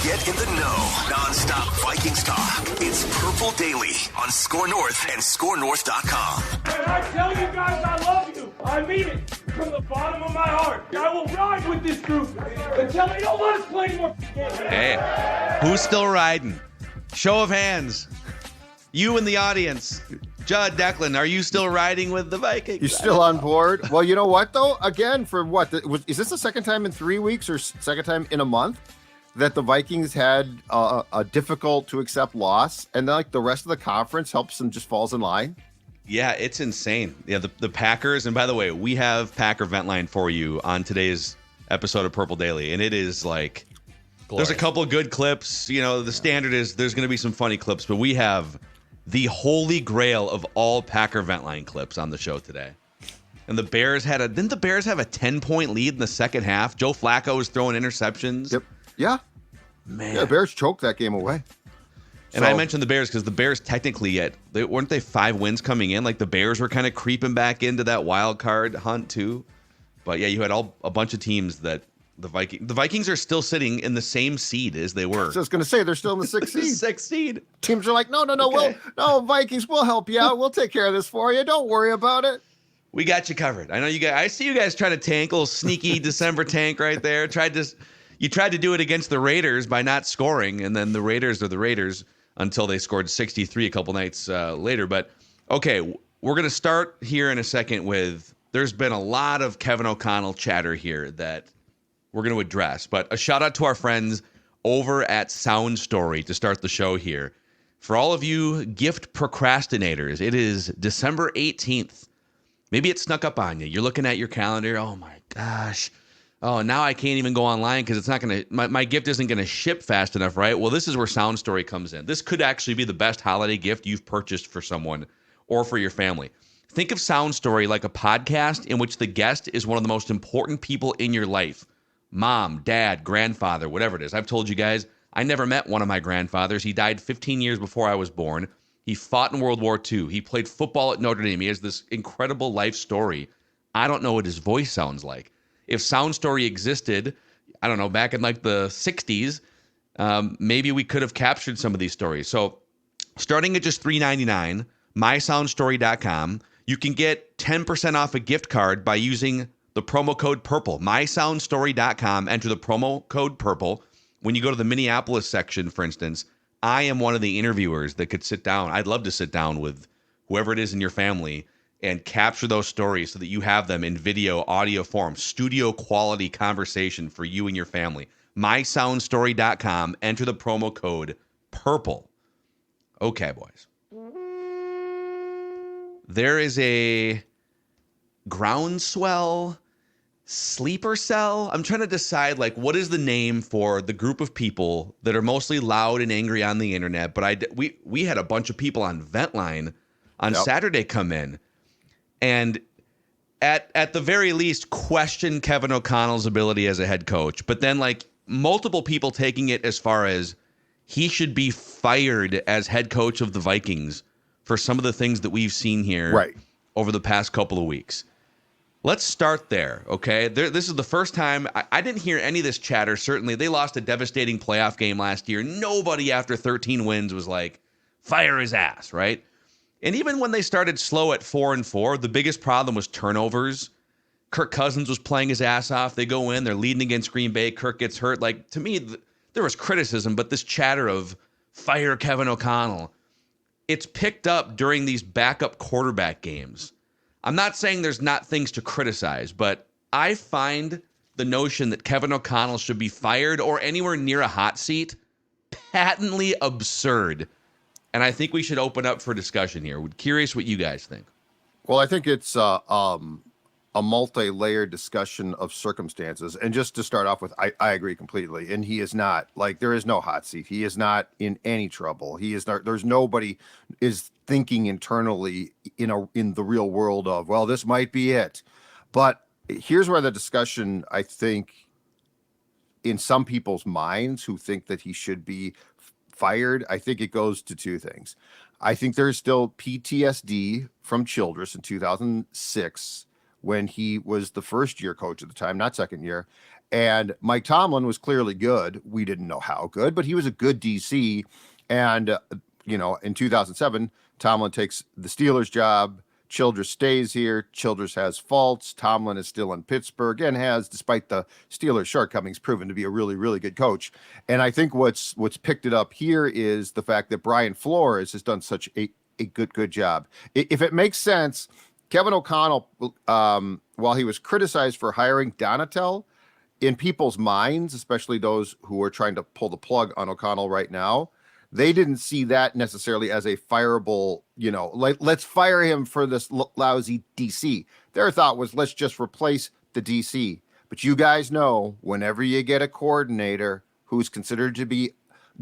Get in the know. Non-stop Vikings talk. It's Purple Daily on Score North and ScoreNorth.com. And I tell you guys I love you. I mean it from the bottom of my heart. I will ride with this group until they don't let us play anymore. Hey, who's still riding? Show of hands. You in the audience. Judd, Declan, are you still riding with the Vikings? You're still on board? Well, you know what, though? Again, for what? Is this the second time in 3 weeks or second time in a month that the Vikings had a difficult to accept loss, and then like the rest of the conference helps them just falls in line? Yeah, it's insane. Yeah, the Packers, and by the way, we have Packer vent line for you on today's episode of Purple Daily, and it is like glorious. There's a couple of good clips. You know, the standard is there's going to be some funny clips, but we have the holy grail of all Packer vent line clips on the show today. And the Bears didn't the Bears have a 10-point lead in the second half? Joe Flacco was throwing interceptions. Yep. Yeah. Man. Yeah, the Bears choked that game away. And I mentioned the Bears because the Bears technically weren't they 5 wins coming in? Like the Bears were kind of creeping back into that wild card hunt too. But yeah, you had a bunch of teams that the Vikings are still sitting in the same seed as they were. So I was going to say they're still in the 6th seed. 6th seed. Teams are like, no, okay. Vikings, we'll help you out. We'll take care of this for you. Don't worry about it. We got you covered. I know you guys. I see you guys trying to tank, a little sneaky December tank right there. You tried to do it against the Raiders by not scoring, and then the Raiders are the Raiders until they scored 63 a couple nights later. But okay, we're going to start here in a second with. There's been a lot of Kevin O'Connell chatter here that we're going to address, but a shout out to our friends over at Sound Story to start the show here. For all of you gift procrastinators, it is December 18th. Maybe it snuck up on you. You're looking at your calendar. Oh my gosh. Oh, now I can't even go online because it's not going to, my gift isn't going to ship fast enough, right? Well, this is where Sound Story comes in. This could actually be the best holiday gift you've purchased for someone or for your family. Think of Sound Story like a podcast in which the guest is one of the most important people in your life. Mom, dad, grandfather, whatever it is. I've told you guys, I never met one of my grandfathers. He died 15 years before I was born. He fought in World War II. He played football at Notre Dame. He has this incredible life story. I don't know what his voice sounds like. If Sound Story existed, I don't know, back in like the 60s, maybe we could have captured some of these stories. So starting at just $3.99, mysoundstory.com, you can get 10% off a gift card by using the promo code PURPLE, mysoundstory.com. Enter the promo code PURPLE. When you go to the Minneapolis section, for instance, I am one of the interviewers that could sit down. I'd love to sit down with whoever it is in your family and capture those stories so that you have them in video, audio form, studio quality conversation for you and your family. mysoundstory.com. Enter the promo code PURPLE. Okay, boys. There is a groundswell sleeper cell. I'm trying to decide like what is the name for the group of people that are mostly loud and angry on the internet. But we had a bunch of people on Ventline on Saturday come in and at the very least question Kevin O'Connell's ability as a head coach. But then like multiple people taking it as far as he should be fired as head coach of the Vikings for some of the things that we've seen here over the past couple of weeks. Let's start there, okay? This is the first time I didn't hear any of this chatter. Certainly, they lost a devastating playoff game last year. Nobody after 13 wins was like, fire his ass, right? And even when they started slow at 4-4, the biggest problem was turnovers. Kirk Cousins was playing his ass off. They go in, they're leading against Green Bay. Kirk gets hurt. Like, to me, there was criticism, but this chatter of fire Kevin O'Connell, it's picked up during these backup quarterback games. I'm not saying there's not things to criticize, but I find the notion that Kevin O'Connell should be fired or anywhere near a hot seat patently absurd. And I think we should open up for discussion here. We're curious what you guys think. Well, I think it's a multi-layered discussion of circumstances. And just to start off with, I agree completely. And he is not, like, there is no hot seat. He is not in any trouble. He is not, there's nobody is thinking internally in the real world of, well, this might be it. But here's where the discussion, I think, in some people's minds who think that he should be fired, I think it goes to two things. I think there's still PTSD from Childress in 2006 when he was the first year coach at the time, not second year. And Mike Tomlin was clearly good. We didn't know how good, but he was a good DC. And, in 2007, Tomlin takes the Steelers job. Childress stays here. Childress has faults. Tomlin is still in Pittsburgh and has, despite the Steelers' shortcomings, proven to be a really, really good coach. And I think what's picked it up here is the fact that Brian Flores has done such a good job. If it makes sense, Kevin O'Connell, while he was criticized for hiring Donatel, in people's minds, especially those who are trying to pull the plug on O'Connell right now, they didn't see that necessarily as a fireable, let's fire him for this lousy DC. Their thought was, let's just replace the DC. But you guys know, whenever you get a coordinator who's considered to be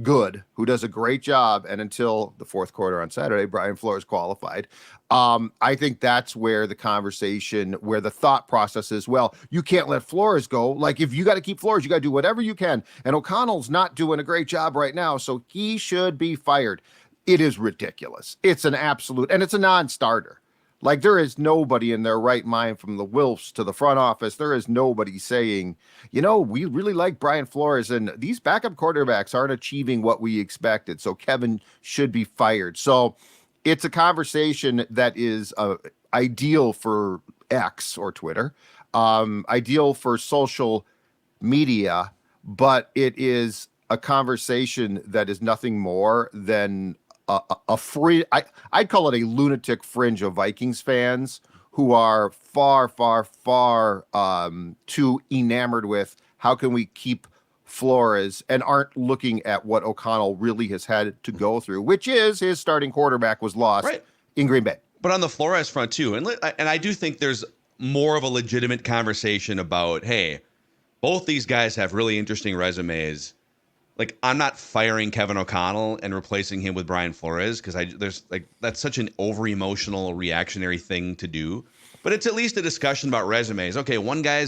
good, who does a great job, and until the fourth quarter on Saturday, Brian Flores qualified. I think that's where the conversation, where the thought process is, well, you can't let Flores go. Like, if you got to keep Flores, you got to do whatever you can. And O'Connell's not doing a great job right now, so he should be fired. It is ridiculous. It's an absolute, and it's a non-starter. Like, there is nobody in their right mind, from the Wilfs to the front office. There is nobody saying, we really like Brian Flores, and these backup quarterbacks aren't achieving what we expected, so Kevin should be fired. So it's a conversation that is ideal for X or Twitter, ideal for social media, but it is a conversation that is nothing more than a free, I'd call it a lunatic fringe of Vikings fans who are far, far, far too enamored with how can we keep Flores, and aren't looking at what O'Connell really has had to go through, which is his starting quarterback was lost in Green Bay. But on the Flores front too, and I do think there's more of a legitimate conversation about, hey, both these guys have really interesting resumes. Like, I'm not firing Kevin O'Connell and replacing him with Brian Flores, because that's such an over emotional reactionary thing to do. But it's at least a discussion about resumes. Okay, one guy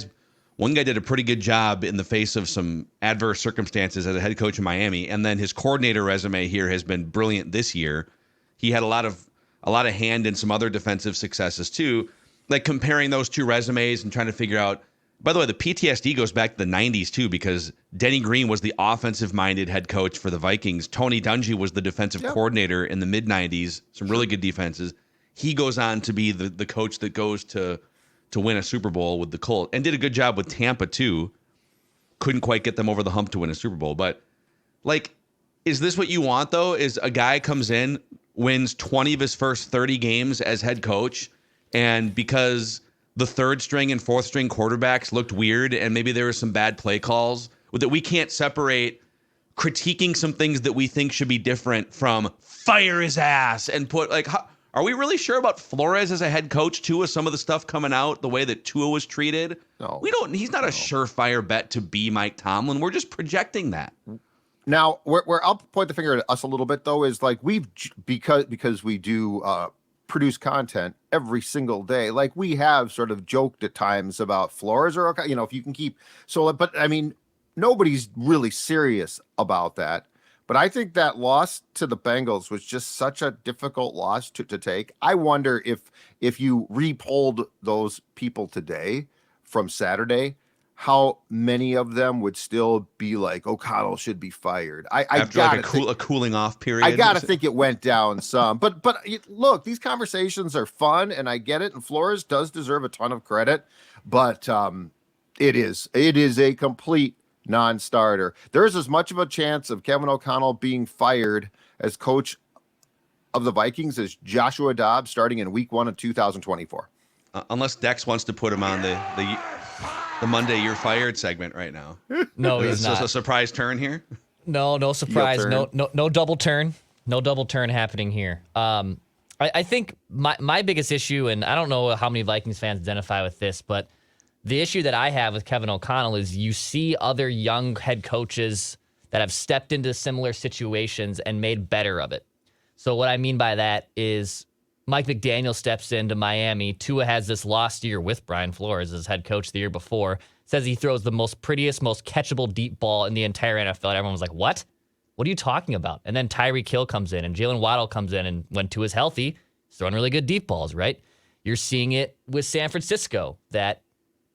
did a pretty good job in the face of some adverse circumstances as a head coach in Miami, and then his coordinator resume here has been brilliant this year. He had a lot of hand in some other defensive successes too. Like, comparing those two resumes and trying to figure out. By the way, the PTSD goes back to the 90s too, because Denny Green was the offensive-minded head coach for the Vikings. Tony Dungy was the defensive coordinator in the mid-90s, some really good defenses. He goes on to be the coach that goes to win a Super Bowl with the Colts, and did a good job with Tampa too. Couldn't quite get them over the hump to win a Super Bowl. But, like, is this what you want, though? Is a guy comes in, wins 20 of his first 30 games as head coach, and because the third string and fourth string quarterbacks looked weird and maybe there were some bad play calls, that we can't separate critiquing some things that we think should be different from fire his ass and put, like, are we really sure about Flores as a head coach too, with some of the stuff coming out, the way that Tua was treated? No. He's not a surefire bet to be Mike Tomlin. We're just projecting that. Now, where I'll point the finger at us a little bit, though, is like because we do produce content every single day. Like, we have sort of joked at times about Flores or, if you can keep. So, but I mean, nobody's really serious about that. But I think that loss to the Bengals was just such a difficult loss to take. I wonder if you re-polled those people today from Saturday, how many of them would still be like, O'Connell should be fired. After like a cooling off period. I gotta think it went down some. But look, these conversations are fun, and I get it. And Flores does deserve a ton of credit, but it is a complete non-starter. There's as much of a chance of Kevin O'Connell being fired as coach of the Vikings as Joshua Dobbs starting in week 1 of 2024. Unless Dex wants to put him on the Monday You're Fired segment right now. No, he's not. Is this a surprise turn here? No surprise. No double turn. No double turn happening here. I think my biggest issue, and I don't know how many Vikings fans identify with this, but the issue that I have with Kevin O'Connell is you see other young head coaches that have stepped into similar situations and made better of it. So what I mean by that is Mike McDaniel steps into Miami. Tua has this lost year with Brian Flores as head coach the year before. Says he throws the most prettiest, most catchable deep ball in the entire NFL. And everyone was like, what? What are you talking about? And then Tyreek Hill comes in and Jalen Waddle comes in, and when Tua's healthy, he's throwing really good deep balls, right? You're seeing it with San Francisco, that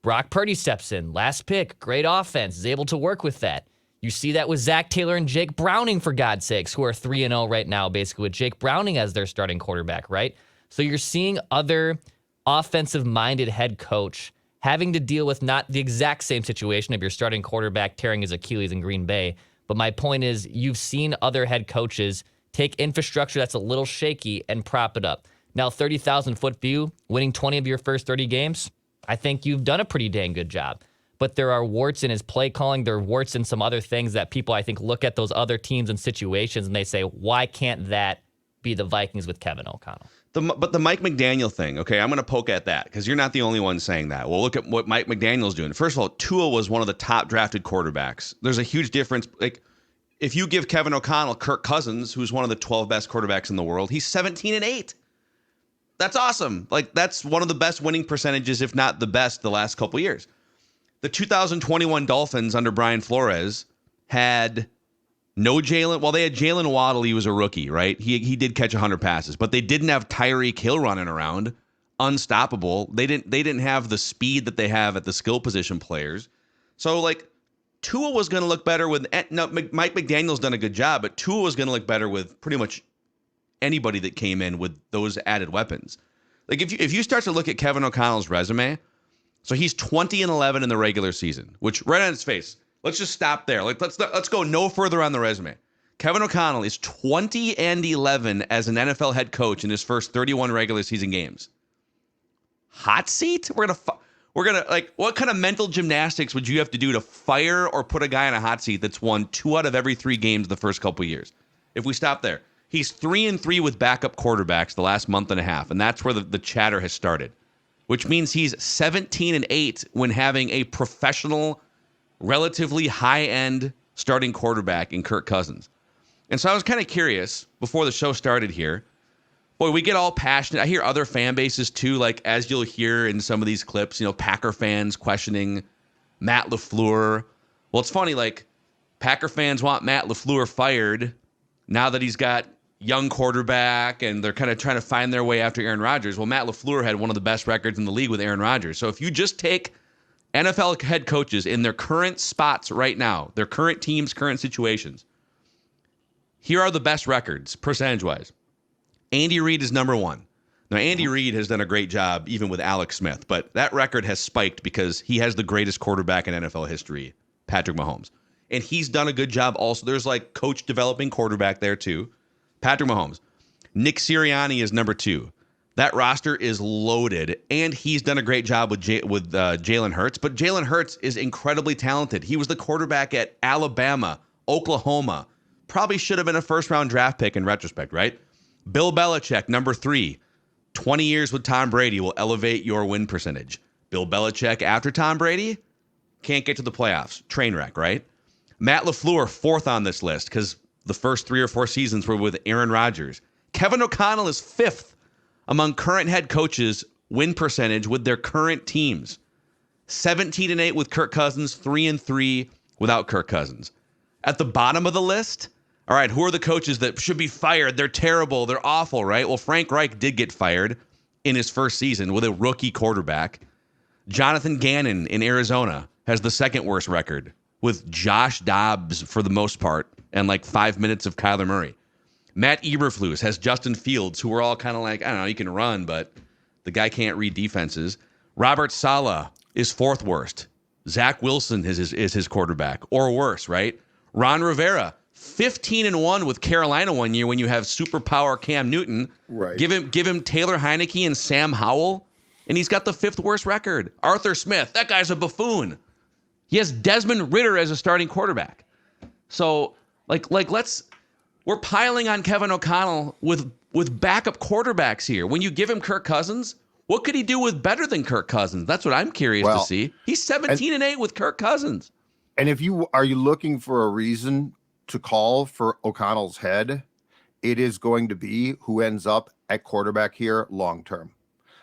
Brock Purdy steps in, last pick, great offense, is able to work with that. You see that with Zach Taylor and Jake Browning, for God's sakes, who are 3-0 right now, basically with Jake Browning as their starting quarterback, right? So you're seeing other offensive-minded head coach having to deal with not the exact same situation of your starting quarterback tearing his Achilles in Green Bay. But my point is, you've seen other head coaches take infrastructure that's a little shaky and prop it up. Now, 30,000-foot view, winning 20 of your first 30 games, I think you've done a pretty dang good job. But there are warts in his play calling. There are warts in some other things that people, I think, look at those other teams and situations and they say, why can't that be the Vikings with Kevin O'Connell? But the Mike McDaniel thing, okay, I'm going to poke at that because you're not the only one saying that. Well, look at what Mike McDaniel's doing. First of all, Tua was one of the top drafted quarterbacks. There's a huge difference. Like, if you give Kevin O'Connell Kirk Cousins, who's one of the 12 best quarterbacks in the world, he's 17-8. That's awesome. Like, that's one of the best winning percentages, if not the best, the last couple years. The 2021 Dolphins under Brian Flores had no Jalen. Well, they had Jalen Waddle. He was a rookie, right? He did catch 100 passes, but they didn't have Tyreek Hill running around, unstoppable. They didn't have the speed that they have at the skill position players. So, like, Tua was going to look better with. No, Mike McDaniel's done a good job, but Tua was going to look better with pretty much anybody that came in with those added weapons. Like, if you start to look at Kevin O'Connell's resume. So he's 20-11 in the regular season, which right on its face. Let's just stop there. Like, let's go no further on the resume. Kevin O'Connell is 20-11 as an NFL head coach in his first 31 regular season games. Hot seat? We're gonna like, what kind of mental gymnastics would you have to do to fire or put a guy in a hot seat that's won 2 out of every 3 games the first couple of years? If we stop there, he's 3-3 with backup quarterbacks the last month and a half, and that's where the chatter has started. Which means he's 17-8 when having a professional, relatively high-end starting quarterback in Kirk Cousins. And so I was kind of curious before the show started here. Boy, we get all passionate. I hear other fan bases too, like as you'll hear in some of these clips, Packer fans questioning Matt LaFleur. Well, it's funny, like Packer fans want Matt LaFleur fired now that he's got young quarterback, and they're kind of trying to find their way after Aaron Rodgers. Well, Matt LaFleur had one of the best records in the league with Aaron Rodgers. So if you just take NFL head coaches in their current spots right now, their current teams, current situations, here are the best records, percentage-wise. Andy Reid is number 1. Now, Andy Reid has done a great job even with Alex Smith, but that record has spiked because he has the greatest quarterback in NFL history, Patrick Mahomes. And he's done a good job also. There's like coach developing quarterback there too. Patrick Mahomes. Nick Sirianni is number 2. That roster is loaded, and he's done a great job with Jalen Hurts. But Jalen Hurts is incredibly talented. He was the quarterback at Alabama, Oklahoma. Probably should have been a first-round draft pick in retrospect, right? Bill Belichick, number 3. 20 years with Tom Brady will elevate your win percentage. Bill Belichick after Tom Brady can't get to the playoffs. Train wreck, right? Matt LaFleur, 4th on this list because the first 3 or 4 seasons were with Aaron Rodgers. Kevin O'Connell is 5th among current head coaches win percentage with their current teams. 17-8 with Kirk Cousins, 3-3 without Kirk Cousins. At the bottom of the list, all right, who are the coaches that should be fired? They're terrible. They're awful, right? Well, Frank Reich did get fired in his first season with a rookie quarterback. Jonathan Gannon in Arizona has the 2nd worst record with Josh Dobbs for the most part and like 5 minutes of Kyler Murray. Matt Eberflus has Justin Fields, who we're all kind of like, I don't know, he can run, but the guy can't read defenses. Robert Saleh is 4th worst. Zach Wilson is his quarterback, or worse, right? Ron Rivera, 15-1 with Carolina one year when you have superpower Cam Newton. Right. Give him Taylor Heineke and Sam Howell, and he's got the 5th worst record. Arthur Smith, that guy's a buffoon. He has Desmond Ridder as a starting quarterback. So, we're piling on Kevin O'Connell with backup quarterbacks here. When you give him Kirk Cousins, what could he do with better than Kirk Cousins? That's what I'm curious to see. He's 17-8 with Kirk Cousins. And if you are looking for a reason to call for O'Connell's head, it is going to be who ends up at quarterback here long term.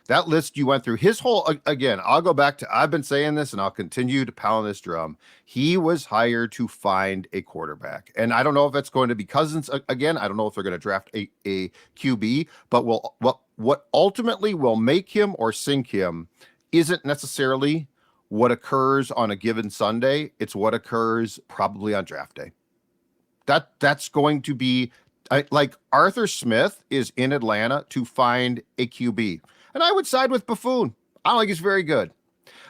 That list you went through, his whole, again, I'll go back to, I've been saying this and I'll continue to pound this drum. He was hired to find a quarterback. And I don't know if it's going to be Cousins again. I don't know if they're going to draft a QB, but what ultimately will make him or sink him isn't necessarily what occurs on a given Sunday. It's what occurs probably on draft day. That's going to be like Arthur Smith is in Atlanta to find a QB. And I would side with Buffoon. I don't think he's very good.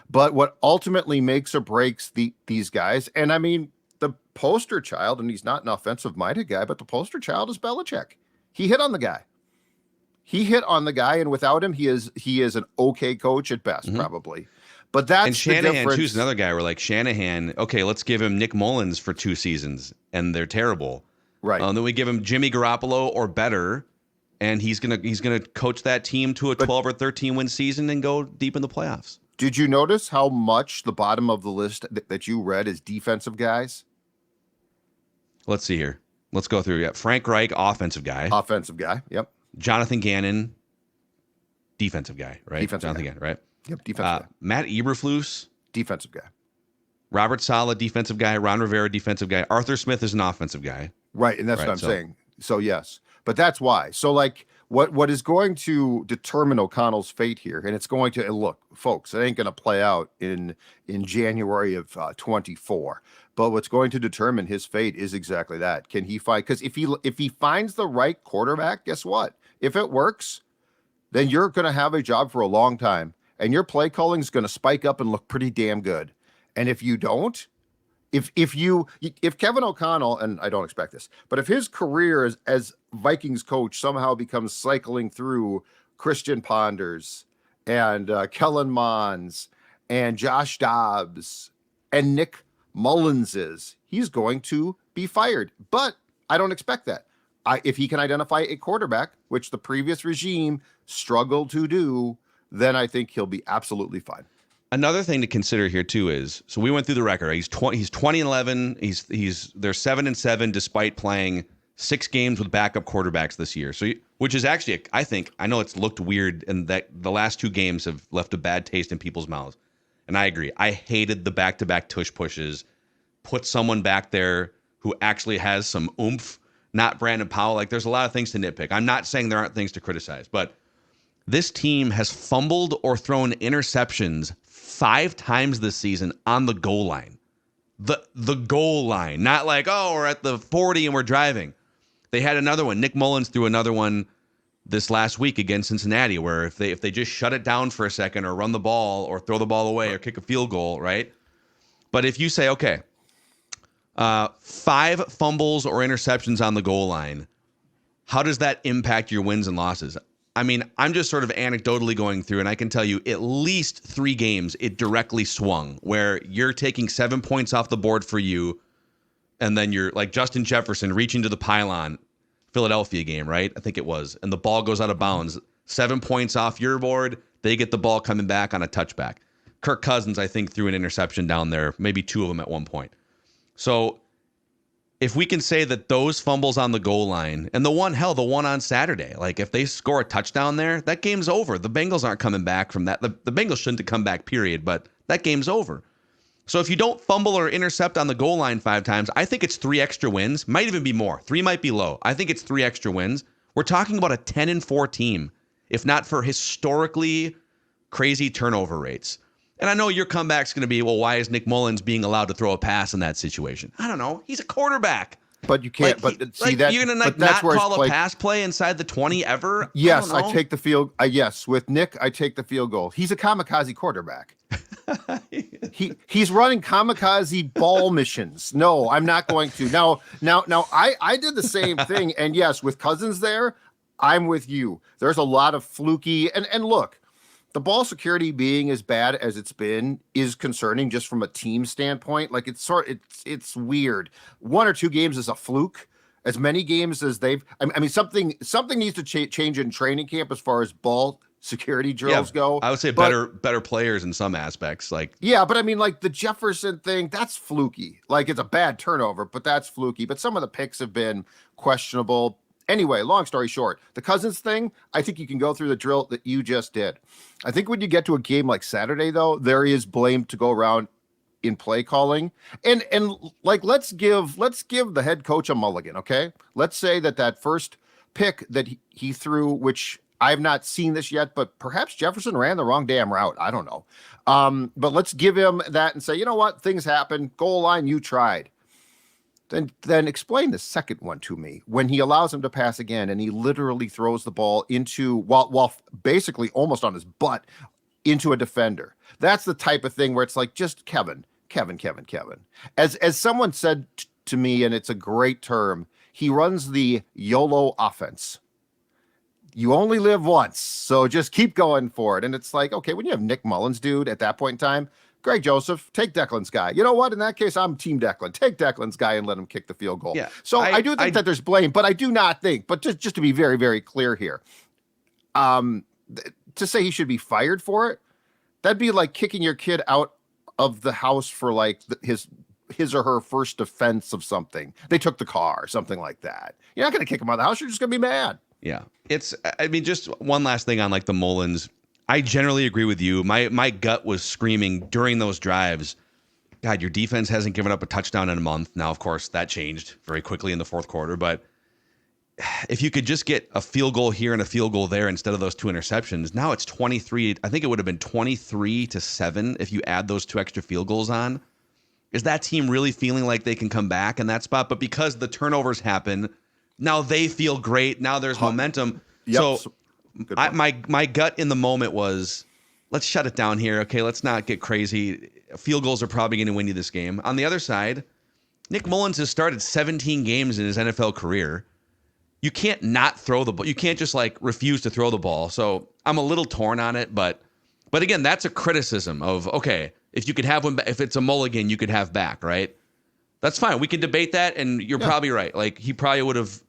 But what ultimately makes or breaks these guys, and I mean, the poster child, and he's not an offensive-minded guy, but the poster child is Belichick. He hit on the guy. And without him, he is an okay coach at best, probably. But that's and Shanahan, the difference. Choose another guy. We're like, Shanahan, okay, let's give him Nick Mullens for 2 seasons, and they're terrible. Right. Then we give him Jimmy Garoppolo or better, and he's gonna coach that team to a 12 or 13 win season and go deep in the playoffs. Did you notice how much the bottom of the list that you read is defensive guys? Let's see here. Let's go through. Yeah, Frank Reich, offensive guy. Offensive guy. Yep. Jonathan Gannon, defensive guy. Right. Defensive Jonathan guy. Gannon. Right. Yep. Defensive guy. Matt Eberflus, Defensive guy. Robert Saleh, defensive guy. Ron Rivera, defensive guy. Arthur Smith is an offensive guy. Right, and that's what I'm saying. So yes, but that's why. So like, what is going to determine O'Connell's fate here, and it's going to, and look, folks, it ain't going to play out in January of 24. But what's going to determine his fate is exactly that. Can he find? Because if he finds the right quarterback, guess what? If it works, then you're going to have a job for a long time, and your play calling is going to spike up and look pretty damn good. And if you don't, if Kevin O'Connell, and I don't expect this, but if his career as Vikings coach somehow becomes cycling through Christian Ponders and Kellen Mons and Josh Dobbs and Nick Mullens, he's going to be fired. But I don't expect that. If he can identify a quarterback, which the previous regime struggled to do, then I think he'll be absolutely fine. Another thing to consider here too is, so we went through the record. He's 20-11. They're 7-7 despite playing 6 games with backup quarterbacks this year. So, which is actually, I know it's looked weird, and that the last 2 games have left a bad taste in people's mouths. And I agree. I hated the back-to-back tush pushes. Put someone back there who actually has some oomph, not Brandon Powell. Like, there's a lot of things to nitpick. I'm not saying there aren't things to criticize, but this team has fumbled or thrown interceptions 5 times this season on the goal line. The goal line, not like, oh, we're at the 40 and we're driving. They had another one. Nick Mullens threw another one this last week against Cincinnati, where if they just shut it down for a second or run the ball or throw the ball away or kick a field goal, right? But if you say, okay, 5 fumbles or interceptions on the goal line, how does that impact your wins and losses? I mean, I'm just sort of anecdotally going through, and I can tell you at least 3 games it directly swung, where you're taking 7 points off the board for you, and then you're like Justin Jefferson reaching to the pylon, Philadelphia game, right? I think it was. And the ball goes out of bounds. 7 points off your board. They get the ball coming back on a touchback. Kirk Cousins, I think, threw an interception down there, maybe 2 of them at one point. So if we can say that those fumbles on the goal line, and the one on Saturday, like if they score a touchdown there, that game's over. The Bengals aren't coming back from that. The Bengals shouldn't have come back, period, but that game's over. So if you don't fumble or intercept on the goal line 5 times, I think it's 3 extra wins. Might even be more. 3 might be low. I think it's 3 extra wins. We're talking about a 10-4 team, if not for historically crazy turnover rates. And I know your comeback's going to be, well, why is Nick Mullens being allowed to throw a pass in that situation? I don't know. He's a quarterback. But you can't. You're going to not call a pass play inside the 20 ever? Yes, I take the field. Yes, with Nick, I take the field goal. He's a kamikaze quarterback. He's running kamikaze ball missions. No, I'm not going to. Now, I did the same thing. And yes, with Cousins there, I'm with you. There's a lot of fluky. And look, the ball security being as bad as it's been is concerning just from a team standpoint. Like it's weird. 1 or 2 games is a fluke. As many games as I mean, something needs to change in training camp as far as ball security drills go. I would say better players in some aspects. But I mean, like the Jefferson thing, that's fluky. Like it's a bad turnover, but that's fluky. But some of the picks have been questionable. Anyway, long story short, the Cousins thing, I think you can go through the drill that you just did. I think when you get to a game like Saturday, though, there is blame to go around in play calling. And like let's give the head coach a mulligan, okay? Let's say that first pick that he threw, which I've not seen this yet, but perhaps Jefferson ran the wrong damn route. I don't know. But let's give him that and say, you know what? Things happen. Goal line, you tried. Then explain the second one to me when he allows him to pass again and he literally throws the ball into while basically almost on his butt into a defender. That's the type of thing where it's like just Kevin. As someone said to me, and it's a great term, he runs the YOLO offense. You only live once, so just keep going for it. And it's like, okay, when you have Nick Mullens, dude, at that point in time, Greg Joseph, take Declan's guy. You know what? In that case, I'm Team Declan. Take Declan's guy and let him kick the field goal. Yeah, so I do think that there's blame, but I do not think, but just to be very, very clear here, to say he should be fired for it, that'd be like kicking your kid out of the house for like his or her first offense of something. They took the car or something like that. You're not going to kick him out of the house. You're just going to be mad. Yeah. Just one last thing on like the Mullens. I generally agree with you. My gut was screaming during those drives, God, your defense hasn't given up a touchdown in a month. Now, of course, that changed very quickly in the fourth quarter. But if you could just get a field goal here and a field goal there instead of those 2 interceptions, now it's 23. I think it would have been 23-7 if you add those 2 extra field goals on. Is that team really feeling like they can come back in that spot? But because the turnovers happen, now they feel great. Now there's momentum. Yep. So my gut in the moment was, let's shut it down here. Okay, let's not get crazy. Field goals are probably going to win you this game. On the other side, Nick Mullens has started 17 games in his NFL career. You can't not throw the ball. You can't just like refuse to throw the ball. So I'm a little torn on it, but again, that's a criticism of, okay, if you could have one, if it's a mulligan, you could have back, right? That's fine. We can debate that, and you're probably right. Like, he probably would have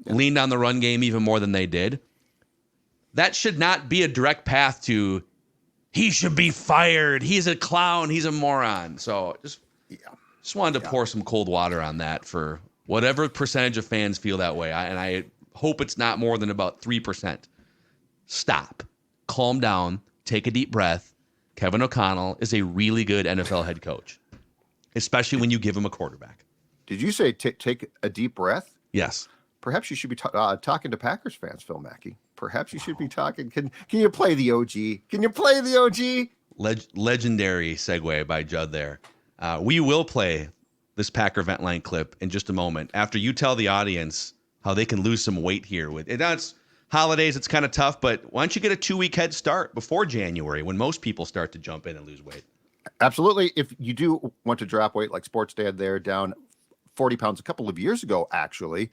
leaned on the run game even more than they did. That should not be a direct path to he should be fired. He's a clown. He's a moron. So just wanted to pour some cold water on that for whatever percentage of fans feel that way. And I hope it's not more than about 3%. Stop. Calm down. Take a deep breath. Kevin O'Connell is a really good NFL head coach, especially when you give him a quarterback. Did you say take a deep breath? Yes. Perhaps you should be talking to Packers fans, Phil Mackey. Perhaps you should be talking. Can you play the OG? Can you play the OG? Legendary segue by Judd there. We will play this Packer vent line clip in just a moment after you tell the audience how they can lose some weight here. With it, it's holidays, it's kind of tough, but why don't you get a 2-week head start before January when most people start to jump in and lose weight? Absolutely. If you do want to drop weight, like Sports Dad there, down 40 pounds a couple of years ago, actually,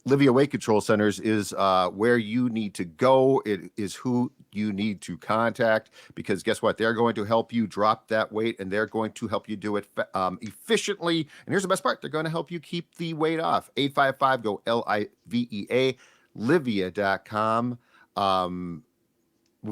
Livia Weight Control Centers is where you need to go. It is who you need to contact, because guess what? They're going to help you drop that weight, and they're going to help you do it efficiently. And here's the best part. They're going to help you keep the weight off. 855-GO-LIVEA, Livia.com.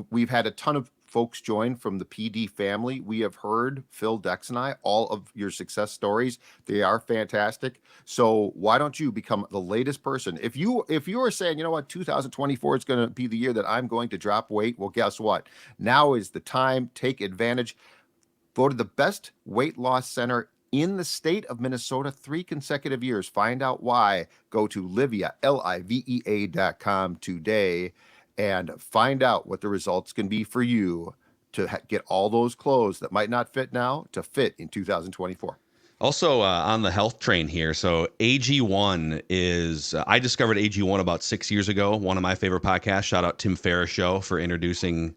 We've had a ton of folks join from the PD family. We have heard, Phil, Dex, and I, all of your success stories. They are fantastic. So why don't you become the latest person? If you are saying, you know what, 2024 is going to be the year that I'm going to drop weight, well, guess what? Now is the time. Take advantage. Voted the best weight loss center in the state of Minnesota 3 consecutive years. Find out why. Go to Livia, LIVEA.com today and find out what the results can be for you to get all those clothes that might not fit now to fit in 2024. Also on the health train here. So AG1 is, I discovered AG1 about 6 years ago, one of my favorite podcasts. Shout out Tim Ferriss Show for introducing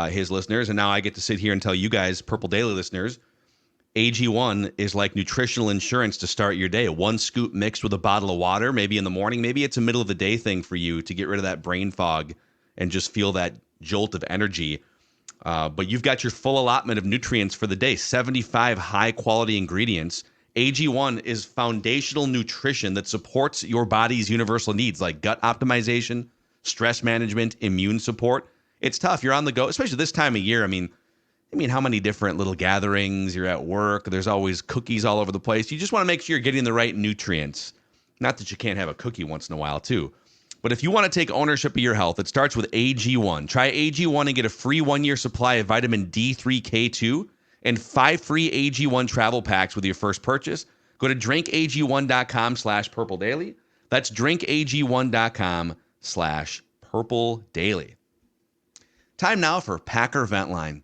his listeners. And now I get to sit here and tell you guys, Purple Daily listeners, AG1 is like nutritional insurance to start your day. 1 scoop mixed with a bottle of water, maybe in the morning. Maybe it's a middle of the day thing for you to get rid of that brain fog and just feel that jolt of energy. But you've got your full allotment of nutrients for the day, 75 high-quality ingredients. AG1 is foundational nutrition that supports your body's universal needs like gut optimization, stress management, immune support. It's tough. You're on the go, especially this time of year. I mean, how many different little gatherings, you're at work, there's always cookies all over the place. You just want to make sure you're getting the right nutrients. Not that you can't have a cookie once in a while, too. But if you want to take ownership of your health, it starts with AG1. Try AG1 and get a free 1-year supply of vitamin D3K2 and 5 free AG1 travel packs with your first purchase. Go to drinkag1.com/purpledaily. That's drinkag1.com/purpledaily. Purple Daily. Time now for Packer Vent Line.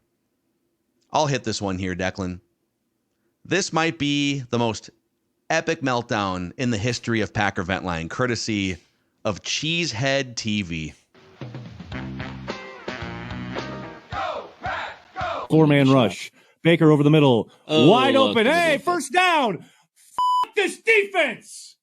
I'll hit this one here, Declan. This might be the most epic meltdown in the history of Packer Vent Line, courtesy of Cheesehead TV. Four-man rush. Baker over the middle. Wide open. Hey, first down. F*** this defense.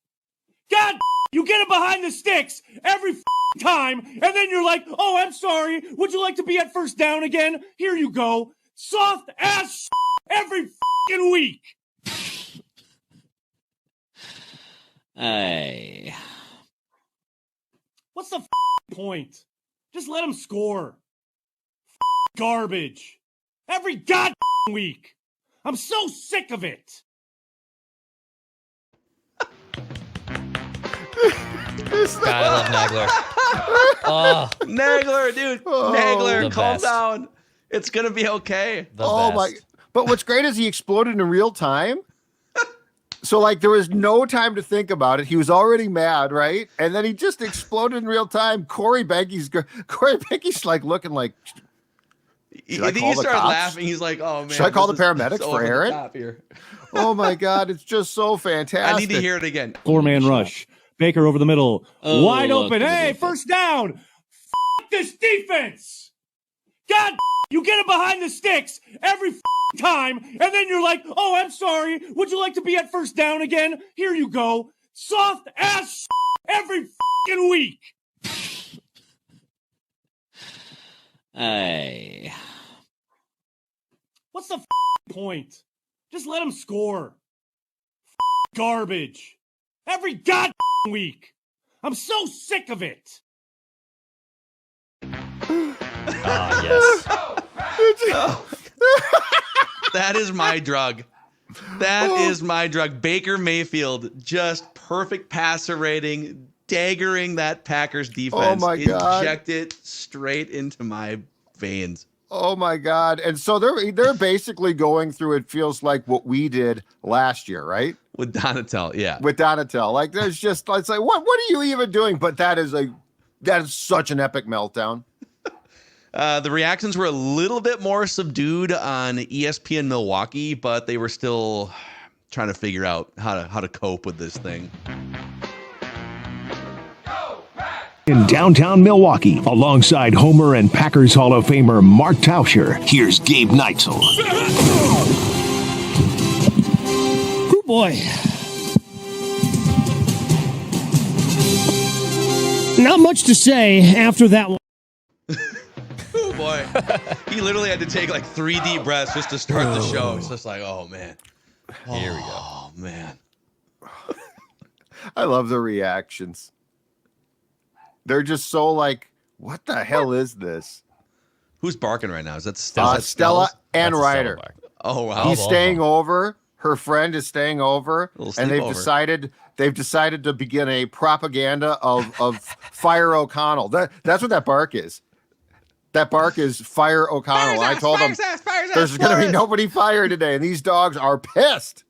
God, you get it behind the sticks every time, and then you're like, oh, I'm sorry. Would you like to be at first down again? Here you go. Soft ass every week. Hey. What's the point? Just let him score. Garbage. Every week. I'm so sick of it. God, I love Nagler. Oh, Nagler, dude. Nagler, calm down. It's going to be okay. My. But what's great is he exploded in real time. So, like, there was no time to think about it. He was already mad, right? And then he just exploded in real time. Corey Behnke's like looking like, he started laughing. He's like, oh, man. Should I call the paramedics for Aaron? Oh, my God. It's just so fantastic. I need to hear it again. Four-man rush. Baker over the middle. Wide open. Hey, first down. F*** this defense. God, you get it behind the sticks every time, and then you're like, oh, I'm sorry. Would you like to be at first down again? Here you go. Soft ass every week. Hey. What's the point? Just let him score. Garbage. Every week. I'm so sick of it. yes. That is my drug. That is my drug. Baker Mayfield, just perfect passer rating, daggering that Packers defense. Oh my God. Inject it straight into my veins. Oh my God. And so they're basically going through, it feels like what we did last year, right? With Donatel, yeah. With Donatel. Like there's just, it's like, what are you even doing? But that is such an epic meltdown. The reactions were a little bit more subdued on ESPN Milwaukee, but they were still trying to figure out how to cope with this thing. In downtown Milwaukee, alongside Homer and Packers Hall of Famer Mark Tauscher, here's Gabe Neitzel. Oh boy. Not much to say after that one. Oh boy. He literally had to take like 3 deep breaths just to start the show. It's just like, oh man. Here we go. Oh man. I love the reactions. They're just so like, what the hell is this? Who's barking right now? Is that Stella and Ryder? Oh wow. He's staying over. Her friend is staying over, and they've sleepover. decided to begin a propaganda of Fire O'Connell. That's what that bark is. That bark is Fire O'Connell. I told them there's going to be nobody fired today, and these dogs are pissed.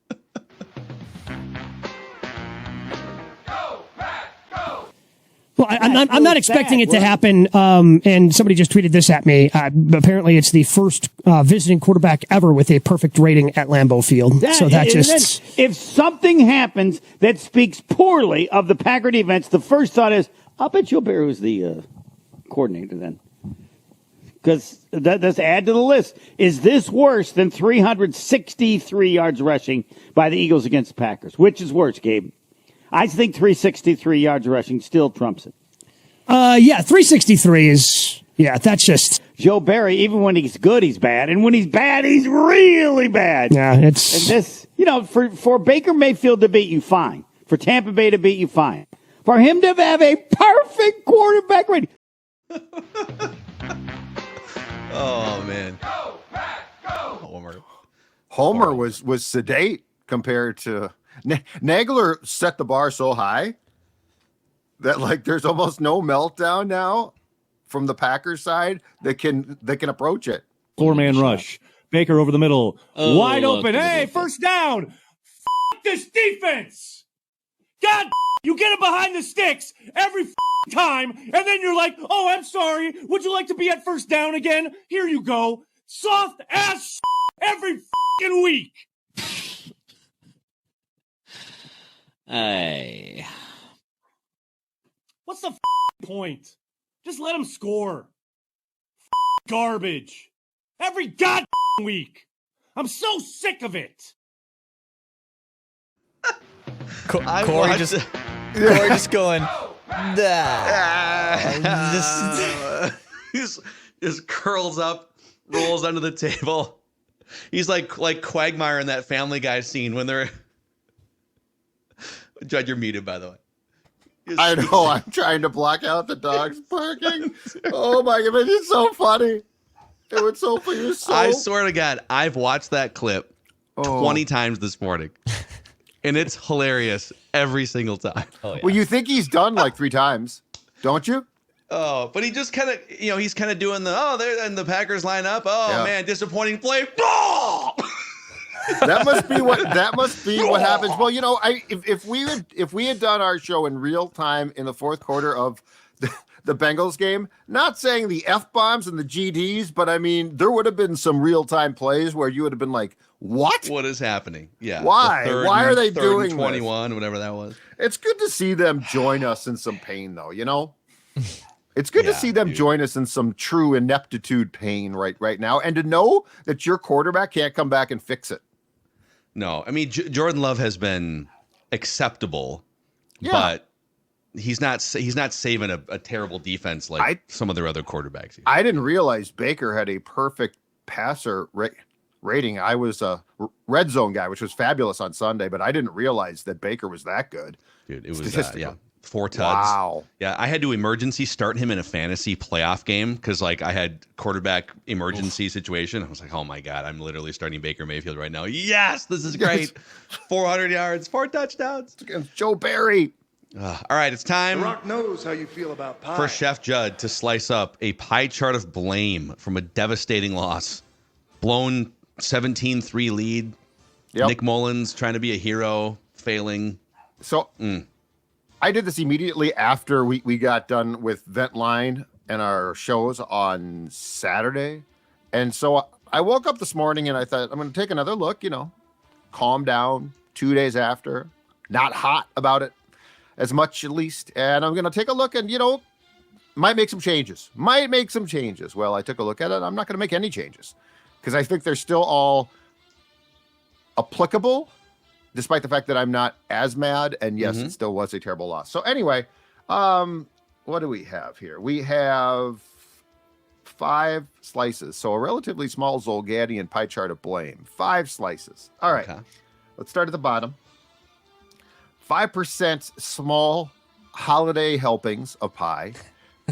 Well, I'm not expecting it to happen. And somebody just tweeted this at me. Apparently, it's the first visiting quarterback ever with a perfect rating at Lambeau Field. If something happens that speaks poorly of the Packer defense, the first thought is, I'll bet you'll bear who's the coordinator then. Because let's add to the list. Is this worse than 363 yards rushing by the Eagles against the Packers? Which is worse, Gabe? I think 363 yards rushing still trumps it. 363 is, that's just. Joe Barry, even when he's good, he's bad. And when he's bad, he's really bad. Yeah, it's. And this, for Baker Mayfield to beat you, fine. For Tampa Bay to beat you, fine. For him to have a perfect quarterback rating. Oh, man. Homer was sedate compared to. Nagler set the bar so high that like there's almost no meltdown now from the Packers side that can approach it. Four-man rush. Baker over the middle. Wide open. Hey, first down. F*** this defense. God, you get it behind the sticks every time, and then you're like, oh, I'm sorry. Would you like to be at first down again? Here you go. Soft ass every fucking week. Hey. What's the point? Just let him score. Garbage. Every goddamn week. I'm so sick of it. Corey just going, just curls up, rolls under the table. He's like Quagmire in that Family Guy scene when they're. Judd, you're muted, by the way. I know. I'm trying to block out the dogs barking. Oh my god, it's so funny. It was so funny. I swear to God, I've watched that clip 20 times this morning, and it's hilarious every single time. Oh, yeah. Well, you think he's done like 3 times, don't you? Oh, but he just kind of, he's kind of doing there, and the Packers line up. Oh Yeah. man, disappointing play. Oh! That must be what happens. Well, if we had done our show in real time in the fourth quarter of the Bengals game, not saying the F-bombs and the GDs, but I mean, there would have been some real time plays where you would have been like, what? What is happening? Yeah. Why? Why are they doing 21, whatever that was. It's good to see them join us in some pain, though, It's good to see them join us in some true ineptitude pain right now, and to know that your quarterback can't come back and fix it. No, I mean, Jordan Love has been acceptable, but he's not saving a terrible defense like some of their other quarterbacks. I didn't realize Baker had a perfect passer rating. I was a red zone guy, which was fabulous on Sunday, but I didn't realize that Baker was that good. Dude, it was 4 tuds. Wow. Yeah, I had to emergency start him in a fantasy playoff game because I had quarterback emergency situation. I was like, oh my God, I'm literally starting Baker Mayfield right now. Yes, this is great. 400 yards, 4 touchdowns. It's against Joe Barry. All right, it's time. The Rock knows how you feel about pie. For Chef Judd to slice up a pie chart of blame from a devastating loss. Blown 17-3 lead. Yep. Nick Mullens trying to be a hero, failing. So I did this immediately after we got done with Vent Line and our shows on Saturday. And so I woke up this morning and I thought, I'm going to take another look, calm down 2 days after, not hot about it as much at least. And I'm going to take a look and, might make some changes. Well, I took a look at it. I'm not going to make any changes because I think they're still all applicable, despite the fact that I'm not as mad. And yes, it still was a terrible loss. So anyway, what do we have here? We have 5 slices. So a relatively small Zolgadian pie chart of blame. 5 slices. All right. Okay. Let's start at the bottom. 5% small holiday helpings of pie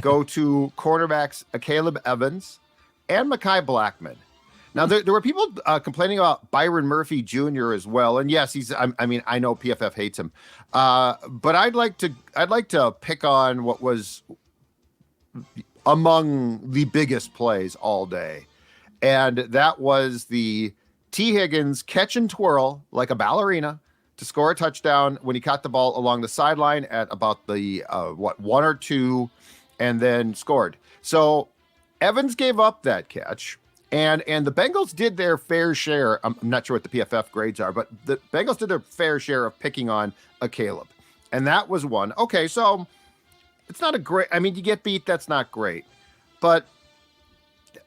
go to cornerbacks Caleb Evans and Mekhi Blackman. Now, there were people complaining about Byron Murphy Jr. as well, and yes, I know PFF hates him, but I'd like to pick on what was among the biggest plays all day, and that was the T. Higgins catch and twirl like a ballerina to score a touchdown when he caught the ball along the sideline at about the 1 or 2, and then scored. So Evans gave up that catch. And the Bengals did their fair share. I'm not sure what the PFF grades are, but the Bengals did their fair share of picking on a Caleb. And that was one. Okay, so it's not a great, you get beat, that's not great. But,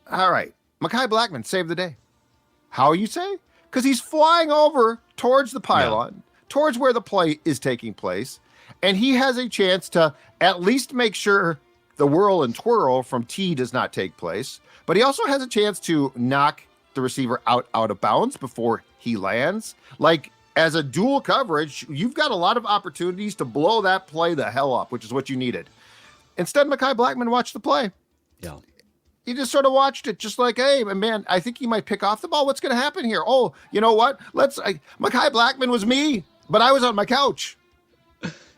all right, Mekhi Blackman saved the day. How you say? Because he's flying over towards the pylon, towards where the play is taking place. And he has a chance to at least make sure the whirl and twirl from T does not take place. But he also has a chance to knock the receiver out of bounds before he lands. Like, as a dual coverage, you've got a lot of opportunities to blow that play the hell up, which is what you needed. Instead, Mekhi Blackman watched the play. Yeah. He just sort of watched it, just like, hey, man, I think he might pick off the ball. What's going to happen here? Oh, you know what? Mekhi Blackman was me, but I was on my couch.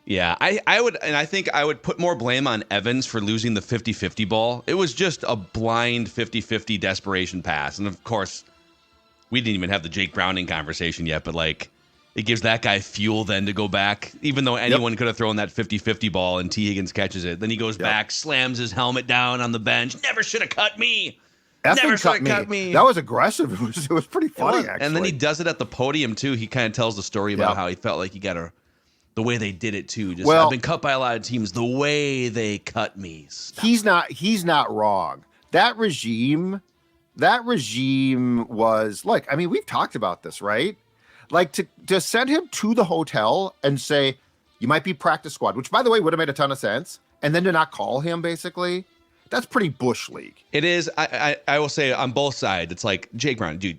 Yeah, I think I would put more blame on Evans for losing the 50-50 ball. It was just a blind 50-50 desperation pass. And of course, we didn't even have the Jake Browning conversation yet, but it gives that guy fuel then to go back, even though anyone could have thrown that 50-50 ball and T. Higgins catches it. Then he goes back, slams his helmet down on the bench. Never should have cut me. Never should have cut me. That was aggressive. It was pretty funny, actually. And then he does it at the podium, too. He kind of tells the story about how he felt like he got the way they did it, too. I've been cut by a lot of teams. The way they cut me. Stop. He's not wrong. That regime was like, I mean, we've talked about this, right? Like to send him to the hotel and say, you might be practice squad, which by the way, would have made a ton of sense. And then to not call him, basically, that's pretty Bush League. It is. I will say on both sides, it's like, Jake Brown, dude,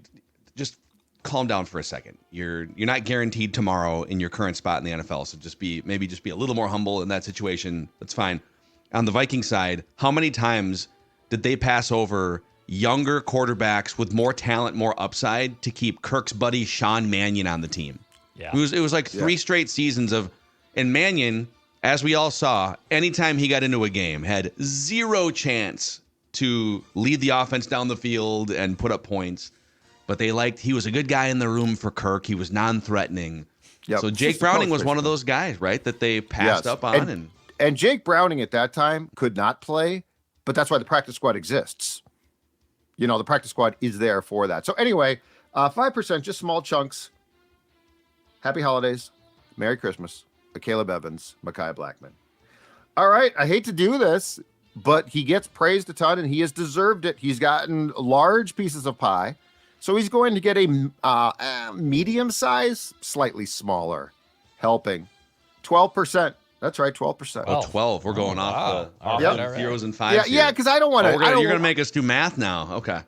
just calm down for a second. You're not guaranteed tomorrow in your current spot in the NFL. So maybe just be a little more humble in that situation. That's fine. On the Viking side, how many times did they pass over younger quarterbacks with more talent, more upside to keep Kirk's buddy Sean Mannion on the team? Yeah. It was like 3 straight seasons of, and Mannion, as we all saw, anytime he got into a game, had zero chance to lead the offense down the field and put up points. But he was a good guy in the room for Kirk. He was non-threatening. Yep. So Jake Browning was one of those guys, right, that they passed up on. And Jake Browning at that time could not play, but that's why the practice squad exists. You know, the practice squad is there for that. So anyway, 5%, just small chunks. Happy holidays. Merry Christmas. Caleb Evans, Mekhi Blackmon. All right, I hate to do this, but he gets praised a ton, and he has deserved it. He's gotten large pieces of pie. So he's going to get a medium size, slightly smaller helping. 12%. That's right, 12%. Oh, 12. We're going off the zeros and fives. Yeah, because I don't want to. You're going to make us do math now. Okay.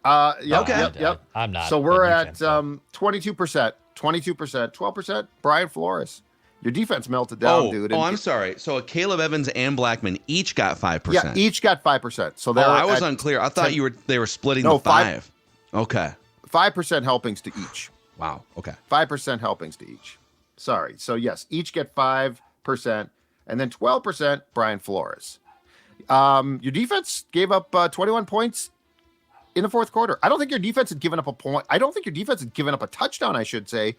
Yep. I'm not. So we're at 22%, 22%, 12%. Brian Flores. Your defense melted down, dude. I'm sorry. So Caleb Evans and Blackmon each got 5%. Yeah, each got 5%. So I was unclear. I thought they were splitting the 5. Okay. 5% helpings to each. Wow. Okay. 5% helpings to each. Sorry. So yes, each get 5%, and then 12% Brian Flores. Your defense gave up 21 points in the fourth quarter. I don't think your defense had given up a point. I don't think your defense had given up a touchdown, I should say,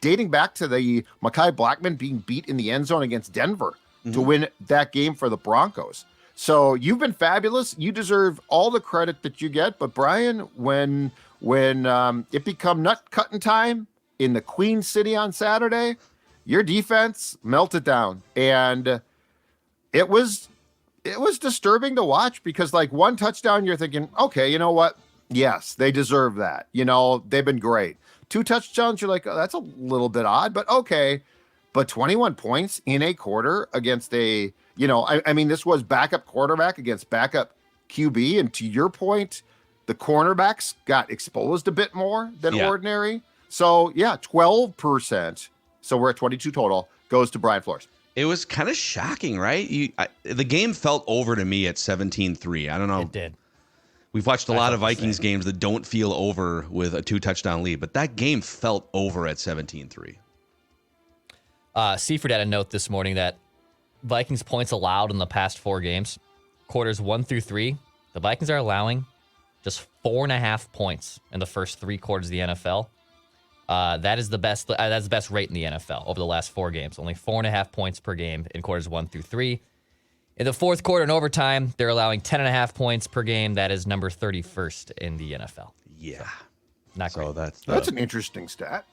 dating back to the Mekhi Blackmon being beat in the end zone against Denver to win that game for the Broncos. So you've been fabulous. You deserve all the credit that you get. But Brian, when it become nut cutting time in the Queen City on Saturday, your defense melted down, and it was disturbing to watch because like one touchdown, you're thinking, okay, you know what? Yes, they deserve that. You know, they've been great. 2 touchdowns, you're like, oh, that's a little bit odd, but okay. But 21 points in a quarter against I mean, this was backup quarterback against backup QB. And to your point, the cornerbacks got exposed a bit more than ordinary. So yeah, 12%. So we're at 22 total, goes to Brian Flores. It was kind of shocking, right? The game felt over to me at 17-3. I don't know. It did. We've watched a lot of Vikings games that don't feel over with a 2-touchdown lead, but that game felt over at 17-3. Seaford had a note this morning that Vikings points allowed in the past 4 games, quarters 1 through 3, the Vikings are allowing just 4.5 points in the first 3 quarters of the NFL. That is the best. That's the best rate in the NFL over the last 4 games. Only 4.5 points per game in quarters 1 through 3. In the fourth quarter and overtime, they're allowing 10.5 points per game. That is number 31st in the NFL. Yeah, not great. So that's an interesting stat.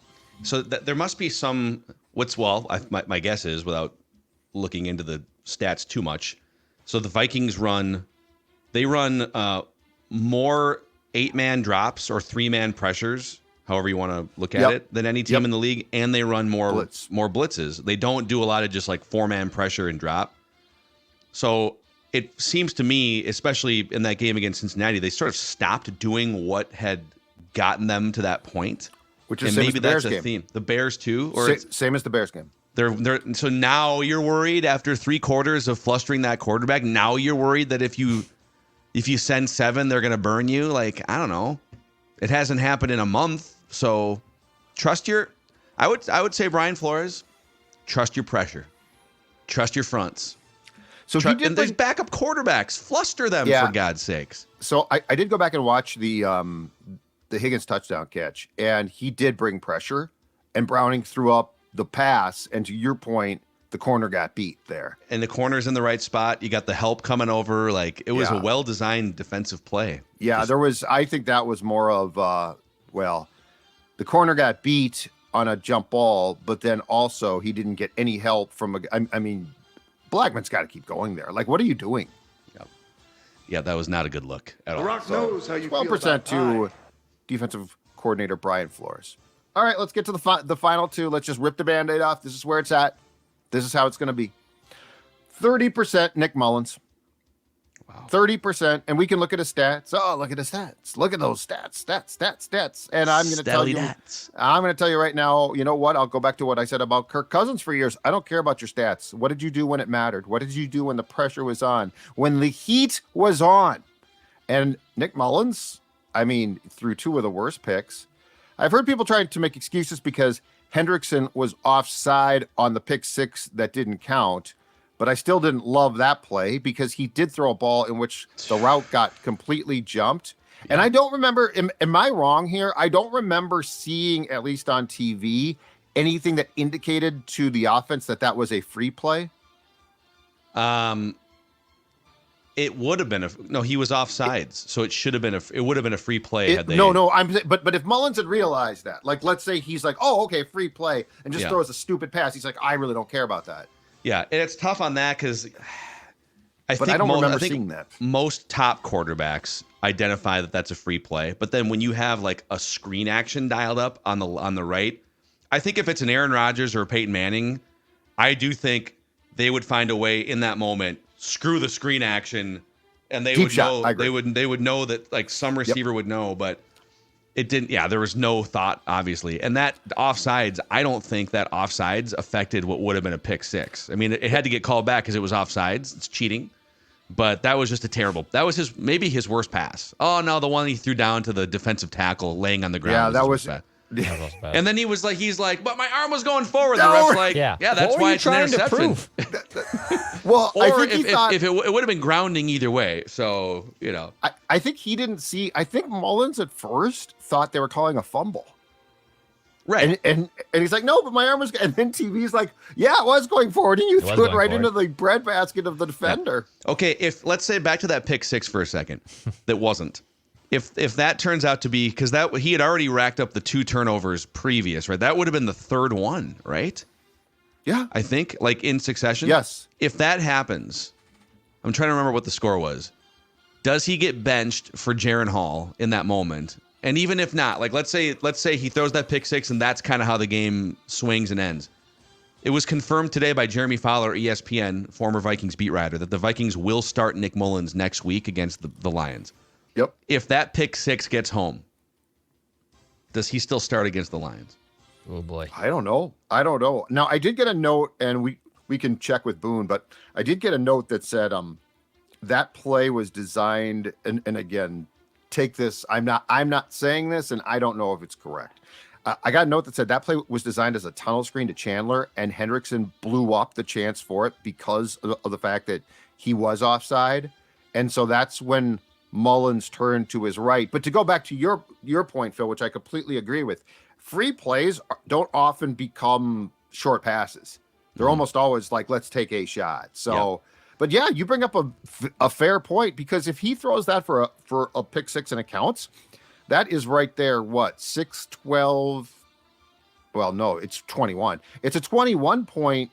So there must be some. My guess is, without looking into the stats too much, so the Vikings run more 8-man drops or 3-man pressures, however you want to look at it, than any team in the league, and they run more blitzes. They don't do a lot of just like 4-man pressure and drop. So it seems to me, especially in that game against Cincinnati, they sort of stopped doing what had gotten them to that point. Which is and maybe that's a theme. The Bears too, or same as the Bears game. So now you're worried after 3 quarters of flustering that quarterback. Now you're worried that if you send 7, they're going to burn you. Like, I don't know. It hasn't happened in a month. So trust I would say, Brian Flores, trust your pressure. Trust your fronts. So and there's backup quarterbacks. Fluster them, for God's sakes. So I did go back and watch the Higgins touchdown catch, and he did bring pressure, and Browning threw up the pass, and to your point, the corner got beat there. And the corner's in the right spot. You got the help coming over. Like, it was a well-designed defensive play. Yeah, I think that was more of, the corner got beat on a jump ball, but then also he didn't get any help from Blackman's got to keep going there. Like, what are you doing? Yeah, that was not a good look at all. Rock knows how you 12% to defensive coordinator Brian Flores. All right, let's get to the final two. Let's just rip the Band-Aid off. This is where it's at. This is how it's going to be. 30% Nick Mullens. Wow. 30%. And we can look at his stats. Oh, look at his stats. Look at those stats. Stats. And I'm going to tell you right now, you know what? I'll go back to what I said about Kirk Cousins for years. I don't care about your stats. What did you do when it mattered? What did you do when the pressure was on? When the heat was on? And Nick Mullens, threw two of the worst picks. I've heard people trying to make excuses because Hendrickson was offside on the pick six that didn't count, but I still didn't love that play because he did throw a ball in which the route got completely jumped. And I don't remember, am I wrong here? I don't remember seeing, at least on TV, anything that indicated to the offense that was a free play. It would have been he was offsides, so it should have been it would have been a free play had they. But if Mullens had realized that, like, let's say he's like, oh, okay, free play, and just throws a stupid pass, he's like, I really don't care about that. Yeah, and it's tough on that because I think seeing that. Most top quarterbacks identify that that's a free play, but then when you have like a screen action dialed up on the right, I think if it's an Aaron Rodgers or a Peyton Manning, I do think they would find a way in that moment. Screw the screen action, and they would know. They would know that, like, some receiver would know, but it didn't. Yeah, there was no thought, obviously, and that offsides. I don't think that offsides affected what would have been a pick six. It had to get called back because it was offsides. It's cheating, but that was just a terrible. That was maybe his worst pass. Oh no, the one he threw down to the defensive tackle laying on the ground. Yeah, that was. And then he's like, but my arm was going forward. The ref's like, that's why it's an interception. Well, or I think if it would have been grounding either way. So, I think he didn't see. I think Mullens at first thought they were calling a fumble. Right. And he's like, no, but my arm was. And then TV's like, yeah, it was going forward, and you threw it right into the breadbasket of the defender. Yeah. Okay, let's say back to that pick six for a second, that wasn't. If that turns out to be, because he had already racked up the 2 turnovers previous, right? That would have been the third one, right? Yeah. I think, like, in succession. Yes. If that happens, I'm trying to remember what the score was. Does he get benched for Jaron Hall in that moment? And even if not, like, let's say he throws that pick six and that's kind of how the game swings and ends. It was confirmed today by Jeremy Fowler, ESPN, former Vikings beat writer, that the Vikings will start Nick Mullens next week against the Lions. Yep. If that pick six gets home, does he still start against the Lions? Oh boy. I don't know. Now, I did get a note, and we can check with Boone, but I did get a note that said that play was designed, and again, take this. I'm not saying this, and I don't know if it's correct. I got a note that said that play was designed as a tunnel screen to Chandler, and Hendrickson blew up the chance for it because of the fact that he was offside, and so that's when Mullens turned to his right. But to go back to your point, Phil, which I completely agree with, free plays don't often become short passes. They're almost always like, let's take a shot. So, But yeah, you bring up a fair point, because if he throws that for a pick six and it counts, that is right there. What, 6-12? Well, no, it's 21. It's a 21 point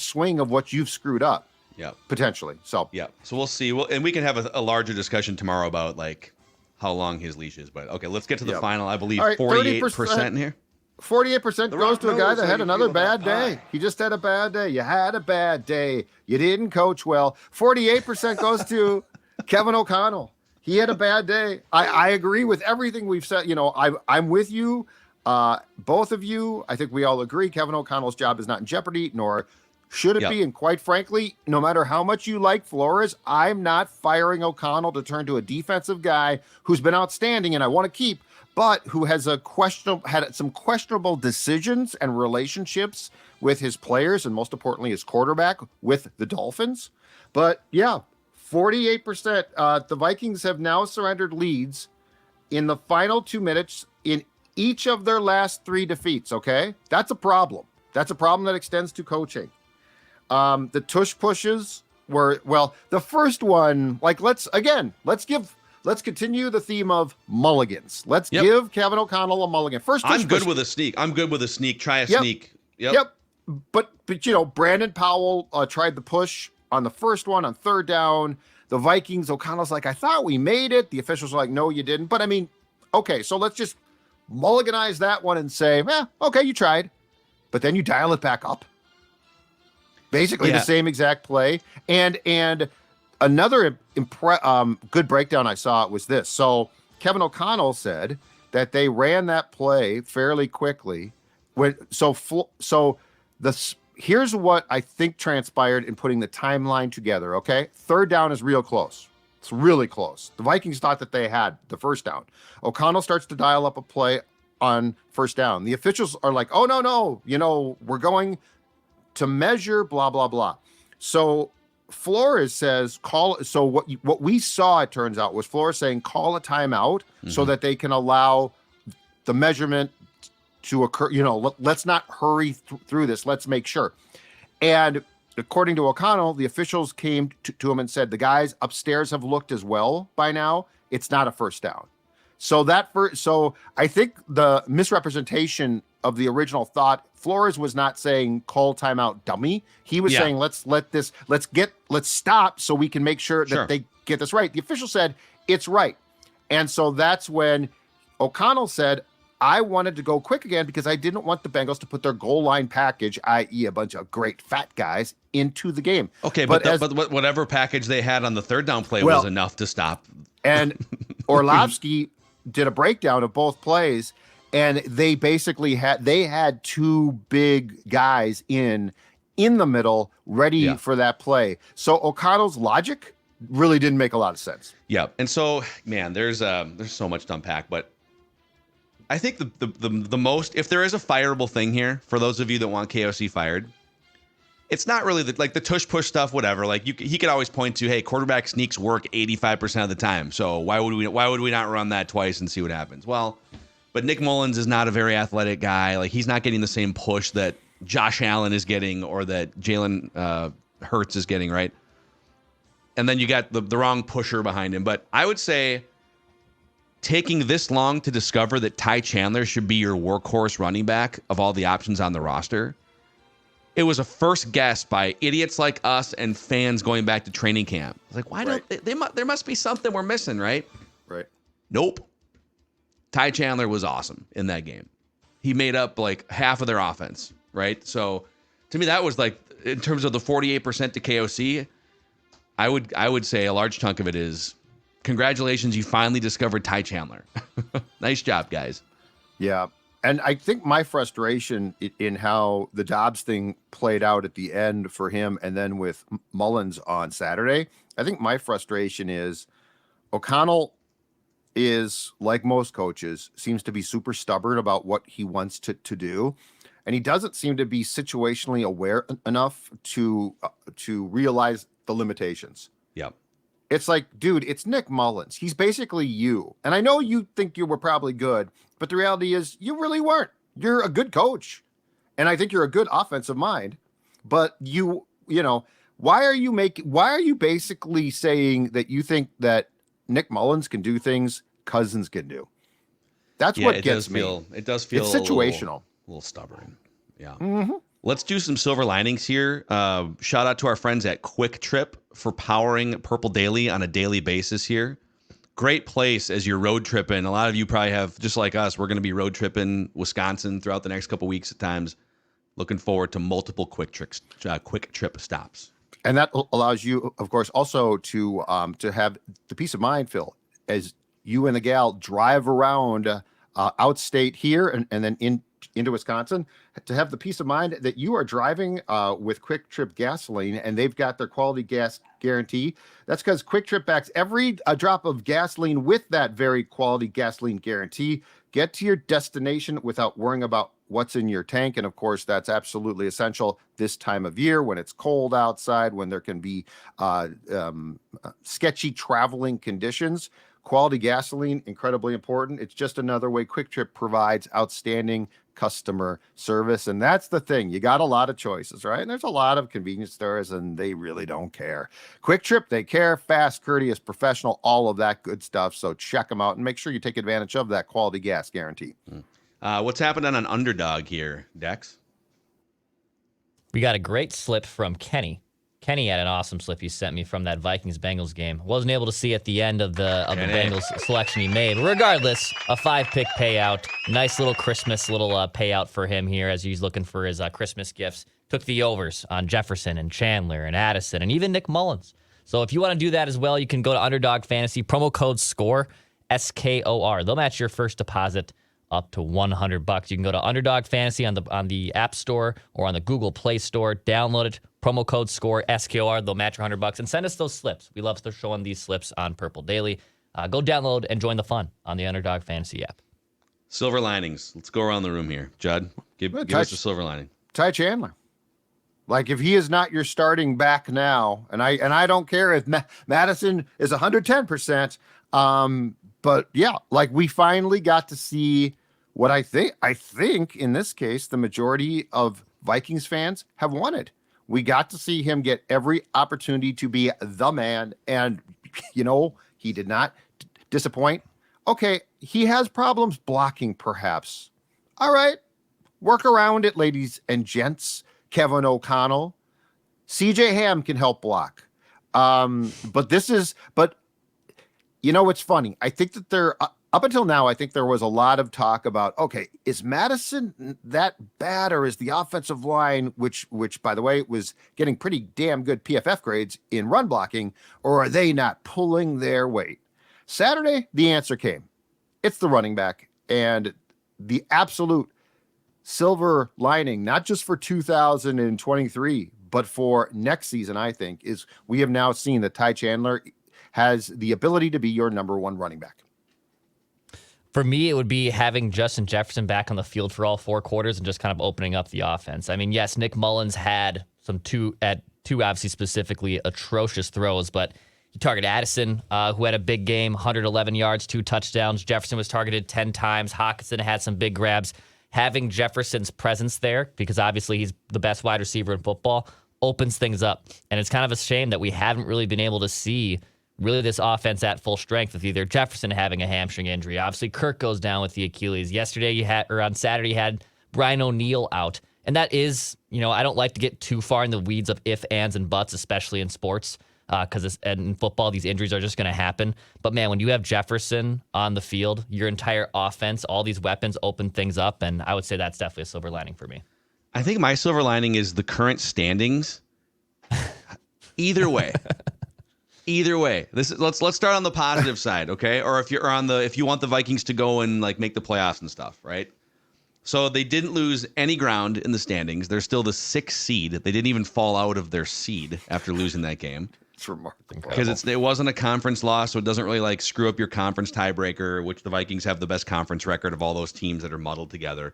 swing of what you've screwed up. Yeah, potentially. So we'll see. And we can have a larger discussion tomorrow about, like, how long his leash is. But okay, let's get to the final. I believe 48% in here. 48% goes to a guy that had another bad day. He just had a bad day. You had a bad day. You didn't coach well. 48% goes to Kevin O'Connell. He had a bad day. I agree with everything we've said. I'm with you, both of you. I think we all agree Kevin O'Connell's job is not in jeopardy, nor should it be. And quite frankly, no matter how much you like Flores, I'm not firing O'Connell to turn to a defensive guy who's been outstanding and I want to keep, but who has had some questionable decisions and relationships with his players, and most importantly, his quarterback with the Dolphins. But yeah, 48%. The Vikings have now surrendered leads in the final 2 minutes in each of their last 3 defeats. Okay, that's a problem. That's a problem that extends to coaching. The tush pushes were, well, the first one, like, let's continue the theme of mulligans. Let's give Kevin O'Connell a mulligan. First, I'm good with a sneak. Try a sneak. Yep. But Brandon Powell tried the push on the first one on 3rd down. The Vikings, O'Connell's like, I thought we made it. The officials are like, no, you didn't. But I mean, okay, so let's just mulliganize that one and say, okay, you tried. But then you dial it back up. Basically the same exact play. And another good breakdown I saw was this. So Kevin O'Connell said that they ran that play fairly quickly. Here's what I think transpired in putting the timeline together, okay? 3rd down is real close. It's really close. The Vikings thought that they had the 1st down. O'Connell starts to dial up a play on 1st down. The officials are like, oh, no, we're going to measure, blah, blah, blah. So Flores says, what we saw, it turns out, was Flores saying, call a timeout so that they can allow the measurement to occur. Let's not hurry through this. Let's make sure. And according to O'Connell, the officials came to him and said, the guys upstairs have looked as well by now. It's not a 1st down. So I think the misrepresentation of the original thought, Flores was not saying call timeout dummy. He was saying, let's stop so we can make sure that they get this right. The official said it's right. And so that's when O'Connell said, I wanted to go quick again because I didn't want the Bengals to put their goal line package, i.e. a bunch of great fat guys, into the game. Okay, but whatever package they had on the 3rd down play was enough to stop. And Orlovsky did a breakdown of both plays, and they basically had 2 big guys in the middle ready for that play. So O'Connell's logic really didn't make a lot of sense. Yeah, and so, man, there's so much to unpack, but I think the most, if there is a fireable thing here for those of you that want KOC fired, it's not really the tush push stuff, whatever. Like he could always point to, hey, quarterback sneaks work 85% of the time. So why would we not run that twice and see what happens? Well, but Nick Mullens is not a very athletic guy. Like he's not getting the same push that Josh Allen is getting or that Jalen Hurts is getting, right? And then you got the wrong pusher behind him. But I would say, taking this long to discover that Ty Chandler should be your workhorse running back of all the options on the roster, it was a first guess by idiots like us and fans going back to training camp. Like, why don't there must be something we're missing, right? Right. Nope. Ty Chandler was awesome in that game. He made up like half of their offense, right? So to me, that was like, in terms of the 48% to KOC, I would say a large chunk of it is, congratulations, you finally discovered Ty Chandler. Nice job, guys. Yeah. And I think my frustration in how the Dobbs thing played out at the end for him and then with Mullens on Saturday, I think my frustration is O'Connell is, like most coaches, seems to be super stubborn about what he wants to do. And he doesn't seem to be situationally aware enough to realize the limitations. Yep. It's like, dude, it's Nick Mullens. He's basically you. And I know you think you were probably good, but the reality is you really weren't. You're a good coach. And I think you're a good offensive mind. But you know, why are you basically saying that you think that Nick Mullens can do things Cousins can do? That's what gets me. It does feel it's situational. A little stubborn. Yeah. Mm-hmm. Let's do some silver linings here. Shout out to our friends at Quick Trip for powering Purple Daily on a daily basis here. Great place as you're road tripping. A lot of you probably have, just like us, we're going to be road tripping Wisconsin throughout the next couple weeks at times. Looking forward to multiple Quick Trip stops. And that allows you, of course, also to have the peace of mind, Phil, as you and the gal drive around outstate here and then into Wisconsin, to have the peace of mind that you are driving with Quick Trip gasoline, and they've got their quality gas guarantee. That's because Quick Trip backs every drop of gasoline with that very quality gasoline guarantee. Get to your destination without worrying about what's in your tank. And of course, that's absolutely essential this time of year when it's cold outside, when there can be sketchy traveling conditions. quality gasoline, incredibly important. It's just another way Quick Trip provides outstanding customer service. And that's the thing. You got a lot of choices, right? And there's a lot of convenience stores and they really don't care. Quick Trip, they care, fast, courteous, professional, all of that good stuff. So check them out and make sure you take advantage of that quality gas guarantee. What's happening on Underdog here, Dex? We got a great slip from Kenny. Kenny had an awesome slip he sent me from that Vikings-Bengals game. Wasn't able to see at the end of the Bengals selection he made. Regardless, a 5-pick payout. Nice little Christmas payout for him here as he's looking for his Christmas gifts. Took the overs on Jefferson and Chandler and Addison and even Nick Mullens. So if you want to do that as well, you can go to Underdog Fantasy, promo code SCORE, SKOR. They'll match your first deposit up to $100. You can go to Underdog Fantasy on the App Store or on the Google Play Store. Download it. Promo code SCORE, SKOR. They'll match your $100 and send us those slips. We love showing these slips on Purple Daily. Go download and join the fun on the Underdog Fantasy app. Silver linings. Let's go around the room here. Judd, give us a silver lining. Ty Chandler. Like if he is not your starting back now, and I don't care if Madison is 110%. But yeah, like we finally got to see what I think in this case, the majority of Vikings fans have wanted. We got to see him get every opportunity to be the man. And, he did not disappoint. Okay, he has problems blocking, perhaps. All right, work around it, ladies and gents. Kevin O'Connell. CJ Ham can help block. But it's funny. I think that up until now, I think there was a lot of talk about, okay, is Madison that bad or is the offensive line, which by the way, was getting pretty damn good PFF grades in run blocking, or are they not pulling their weight? Saturday, the answer came. It's the running back, and the absolute silver lining, not just for 2023, but for next season, I think, is we have now seen that Ty Chandler has the ability to be your number one running back. For me, it would be having Justin Jefferson back on the field for all 4 quarters and just kind of opening up the offense. I mean, yes, Nick Mullens had two obviously specifically atrocious throws, but he targeted Addison, who had a big game, 111 yards, 2 touchdowns. Jefferson was targeted 10 times. Hockenson had some big grabs. Having Jefferson's presence there, because obviously he's the best wide receiver in football, opens things up. And it's kind of a shame that we haven't really been able to see really this offense at full strength with either Jefferson having a hamstring injury. Obviously, Kirk goes down with the Achilles. On Saturday, you had Brian O'Neill out. And that is, I don't like to get too far in the weeds of ifs, ands, and buts, especially in sports, because in football, these injuries are just going to happen. But man, when you have Jefferson on the field, your entire offense, all these weapons open things up. And I would say that's definitely a silver lining for me. I think my silver lining is the current standings. Either way. Let's start on the positive side, okay? Or if you want the Vikings to go and make the playoffs and stuff, right? So they didn't lose any ground in the standings. They're still the 6th seed. They didn't even fall out of their seed after losing that game. It's remarkable because it wasn't a conference loss, so it doesn't really screw up your conference tiebreaker, which the Vikings have the best conference record of all those teams that are muddled together.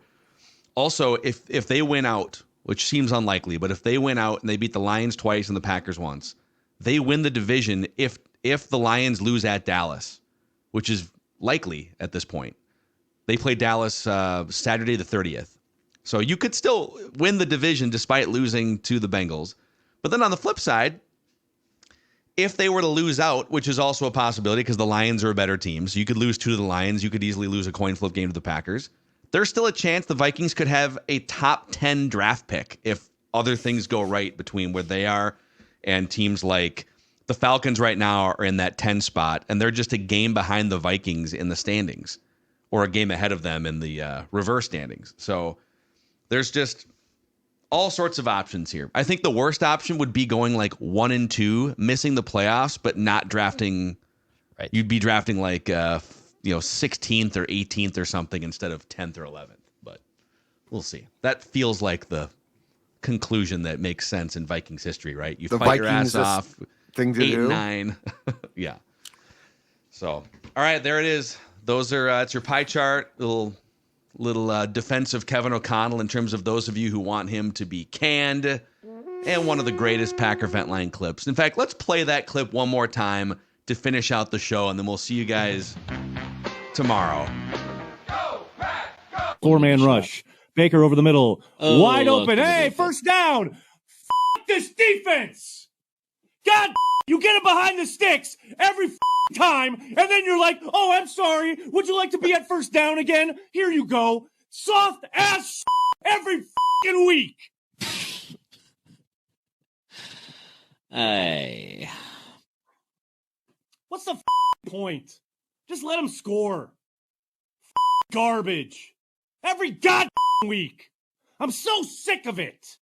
Also, if they win out, which seems unlikely, but if they win out and they beat the Lions twice and the Packers once, they win the division if the Lions lose at Dallas, which is likely at this point. They play Dallas Saturday the 30th. So you could still win the division despite losing to the Bengals. But then on the flip side, if they were to lose out, which is also a possibility because the Lions are a better team, so you could lose 2 to the Lions. You could easily lose a coin flip game to the Packers. There's still a chance the Vikings could have a top 10 draft pick if other things go right between where they are and teams like the Falcons right now are in that 10 spot, and they're just a game behind the Vikings in the standings or a game ahead of them in the reverse standings. So there's just all sorts of options here. I think the worst option would be going 1-2, missing the playoffs, but not drafting. Right. You'd be drafting 16th or 18th or something instead of 10th or 11th. But we'll see. That feels like the conclusion that makes sense in Vikings history, right? You fight your ass off. Thing to 8-9. Yeah. So, all right, there it is. Those are it's your pie chart. Little defense of Kevin O'Connell in terms of those of you who want him to be canned, and one of the greatest Packer vent line clips. In fact, let's play that clip one more time to finish out the show, and then we'll see you guys tomorrow. Four-man rush. Baker over the middle. Wide open. Hey, first down. F*** this defense. God, you get it behind the sticks every time, and then you're like, oh, I'm sorry. Would you like to be at first down again? Here you go. Soft ass every week. Hey. What's the point? Just let him score. Garbage. Every week. I'm so sick of it.